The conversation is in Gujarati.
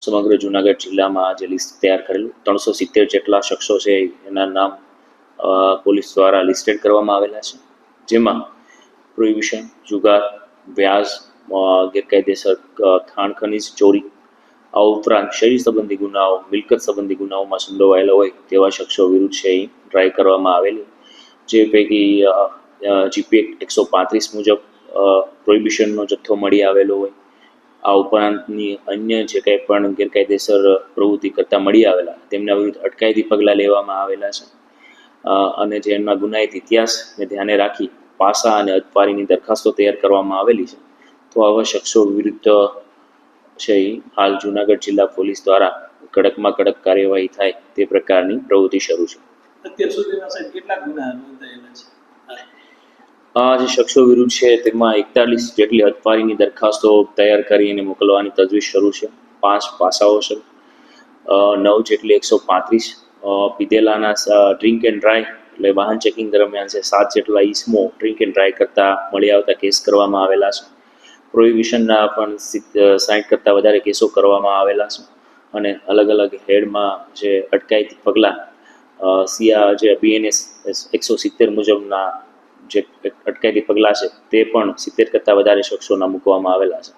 સમગ્ર જુનાગઢ જિલ્લામાં જે લિસ્ટ તૈયાર કરેલું 370 જેટલા શખ્સો છે એના નામ પોલીસ દ્વારા લિસ્ટેડ કરવામાં આવેલા છે, જેમાં પ્રોહિબિશન, જુગાર, વ્યાજ, ગેરકાયદેસર ખાણ ખનીજ ચોરી, આ ઉપરાંત શહેરી સંબંધી ગુનાઓ, મિલકત સંબંધી ગુનાઓમાં સંડોવાયેલા હોય તેવા શખ્સો વિરુદ્ધ છે ટ્રાય કરવામાં આવેલી, જે પૈકી જીપી 135 મુજબ પ્રોહિબિશનનો જથ્થો મળી આવેલો હોય. આ ઉપરાંતની અન્ય જે કંઈ પણ ગેરકાયદેસર પ્રવૃત્તિ કરતા મળી આવેલા તેમના વિરુદ્ધ અટકાયતી પગલાં લેવામાં આવેલા છે. અને જે એમના ગુનાહિત ઇતિહાસને ધ્યાને રાખી પાસા અને અટપારીની દરખાસ્તો તૈયાર કરવામાં આવેલી છે. તો આવા શખ્સો વિરુદ્ધ છે હાલ જુનાગઢ જિલ્લા પોલીસ દ્વારા કડકમાં કડક કાર્યવાહી થાય તે પ્રકારની પ્રવૃત્તિ શરૂ છે. અત્યાર સુધીમાં સાહેબ કેટલા ગુના નોંધાયેલા છે? આ જે શખ્સો વિરુદ્ધ છે તેમાં 41 જેટલી અટપારીની દરખાસ્તો તૈયાર કરીને મોકલવાની તજવીજ શરૂ છે. 5 પાસાઓ છે, 9 જેટલી 135 પીધેલાના ડ્રિંક એન્ડ ડ્રાઈવ એટલે વાહન ચેકિંગ દરમિયાન છે 7 જેટલા ઈસમો ડ્રિંક એન્ડ ડ્રાઈવ કરતા મળી આવતા કેસ કરવામાં આવેલા છે. પ્રોહિબિશનના પણ 60 કરતાં વધારે કેસો કરવામાં આવેલા છે. અને અલગ અલગ હેડમાં જે અટકાયતી પગલાં જે BNS 170 મુજબના જે અટકાયતી પગલાં છે તે પણ 70 કરતાં વધારે શખ્સોના મૂકવામાં આવેલા છે.